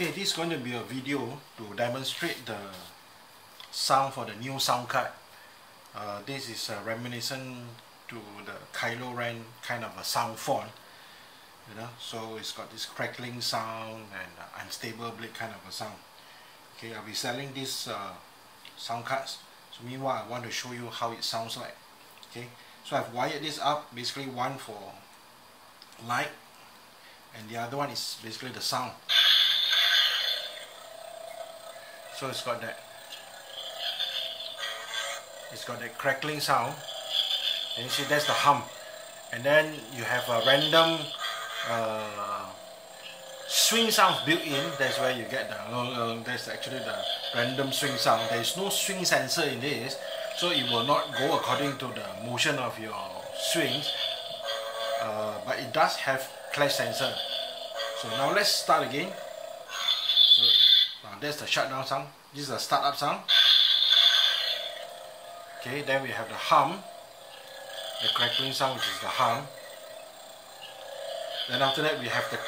Okay, this is going to be a video to demonstrate the sound for the new sound card. This is reminiscent to the Kylo Ren kind of a sound font, you know. So it's got this crackling sound and unstable blade kind of a sound. Okay, I'll be selling these sound cards. So meanwhile, I want to show you how it sounds like. Okay, so I've wired this up. Basically, one for light, and the other one is basically the sound. So it's got that crackling sound, and you see that's the hum, and then you have a random swing sound built in. That's where you get the that's actually the random swing sound. There is no swing sensor in this, so it will not go according to the motion of your swings, but it does have clash sensor. So now let's start again. So now that's the shutdown sound. This is the startup sound. Okay, then we have the hum, the crackling sound, which is the hum. Then after that we have the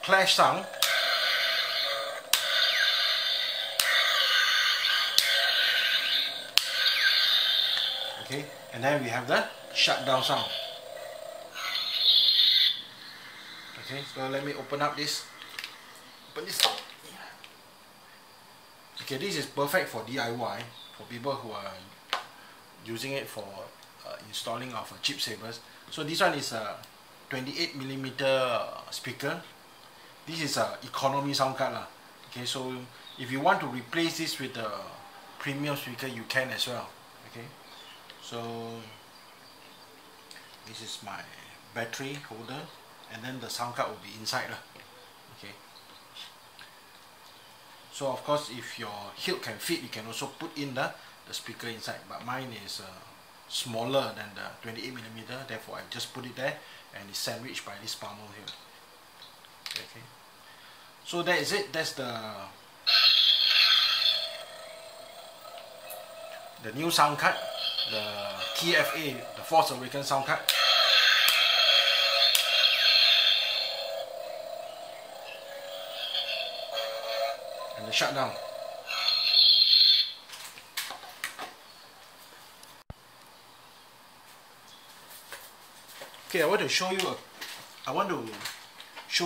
clash sound. Okay, and then we have the shutdown sound. Okay, so let me open up this. Open this up. Okay, this is perfect for DIY, for people who are using it for installing of chip savers. So this one is a 28mm speaker. This is a economy sound card lah. Okay, so if you want to replace this with a premium speaker, you can as well. Okay, so this is my battery holder, and then the sound card will be inside lah. Okay, so of course if your hilt can fit, you can also put in the speaker inside, but mine is smaller than the 28mm, therefore I just put it there, and it's sandwiched by this pommel here. Okay, so that is it. That's the new sound card, the TFA, the Force Awakens sound card. And the shutdown. Okay, I want to show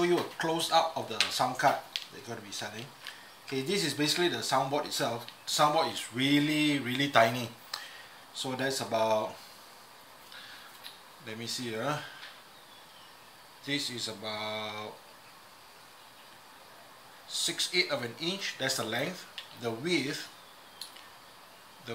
you a close up of the sound card that you're going to be selling. Okay, this is basically the soundboard itself. The soundboard is really tiny. So that's about, let me see here. This is about 6/8 of an inch. That's the length. The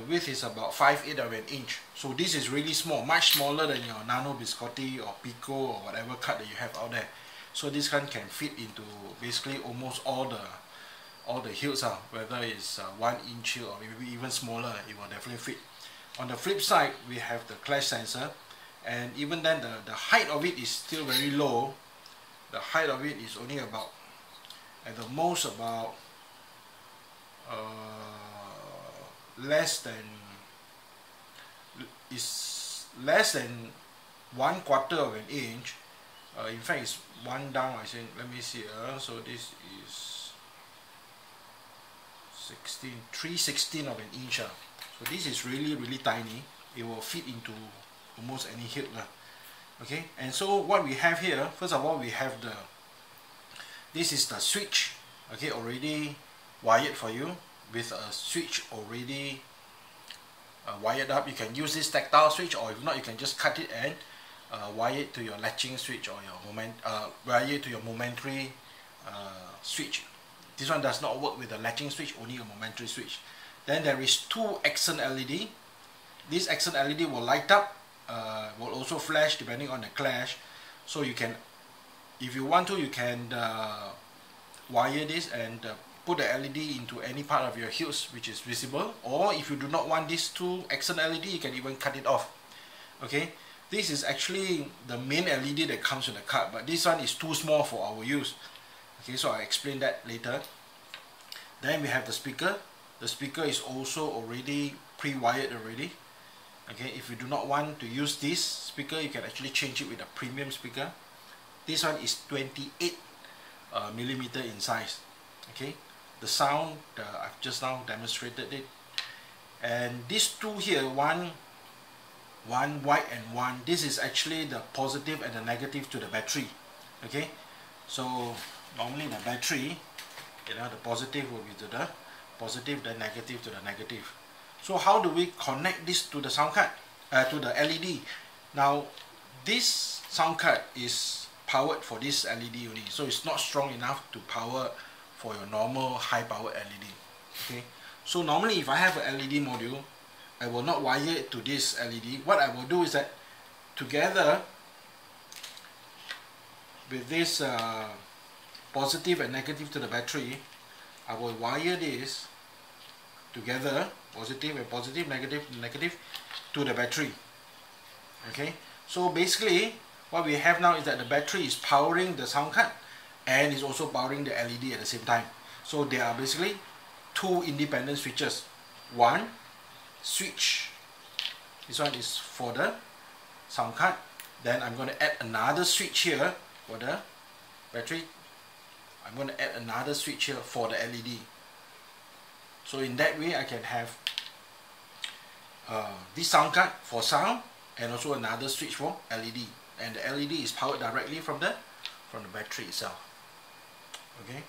width is about 5/8 of an inch. So this is really small, much smaller than your Nano Biscotti or Pico or whatever card that you have out there. So this one can fit into basically almost all the hilts, whether it's 1 inch hilt or maybe even smaller, it will definitely fit. On the flip side, we have the clash sensor, and even then the height of it is still very low. The height of it is only about, at the most, about less than 1/4 of an inch. In fact, it's one down, I think. Let me see. So this is 3/16 of an inch. So this is really tiny. It will fit into almost any hilt. Okay, and so what we have here, first of all, we have this is the switch. Okay, already wired for you with a switch already wired up. You can use this tactile switch, or if not, you can just cut it and wire it to your latching switch, or your wire it to your momentary switch. This one does not work with the latching switch, only a momentary switch. Then there is 2 accent LED. This accent LED will light up, will also flash depending on the clash. So you can, if you want to, you can wire this and put the LED into any part of your hilts which is visible, or if you do not want these 2 accent LED, you can even cut it off. Okay, this is actually the main LED that comes with the card, but this one is too small for our use. Okay, so I'll explain that later. Then we have the speaker. The speaker is also already pre-wired already. Okay, if you do not want to use this speaker, you can actually change it with a premium speaker. This one is 28mm in size. Okay, the sound I've just now demonstrated it, and these two here, one white and one, this is actually the positive and the negative to the battery. Okay, so normally the battery, the positive will be to the positive, the negative to the negative. So how do we connect this to the sound card, to the LED? Now this sound card is powered for this LED only, so it's not strong enough to power for your normal high power LED. Okay, so normally if I have an LED module, I will not wire it to this LED. What I will do is that together with this positive and negative to the battery, I will wire this together, positive and positive, negative and negative, to the battery. Okay, so basically what we have now is that the battery is powering the sound card and is also powering the LED at the same time. So there are basically two independent switches. One switch, this one is for the sound card, then I'm going to add another switch here for the battery. I'm going to add another switch here for the LED. So in that way I can have this sound card for sound and also another switch for LED, and the LED is powered directly from the battery itself. Okay,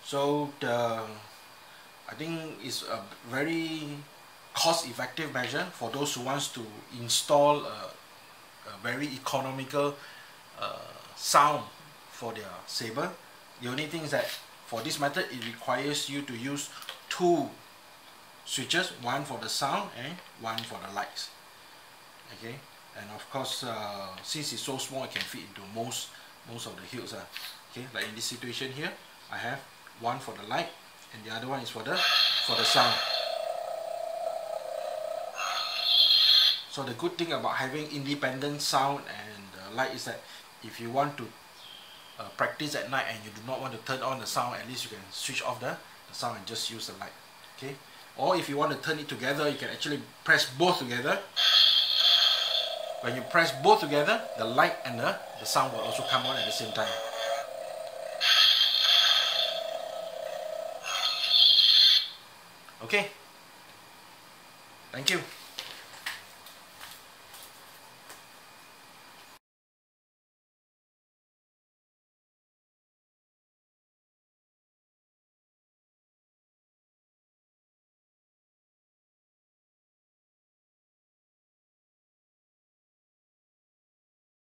so I think it's a very cost-effective measure for those who wants to install a very economical sound for their Sabre. The only thing is that for this method it requires you to use two switches, one for the sound and one for the lights. Okay, and of course since it's so small, it can fit into most of the hills. Okay, like in this situation here, I have one for the light and the other one is for the sound. So the good thing about having independent sound and light is that if you want to practice at night and you do not want to turn on the sound, at least you can switch off the sound and just use the light. Okay, or if you want to turn it together, you can actually press both together. When you press both together, the light and the sound will also come on at the same time. Okay, thank you.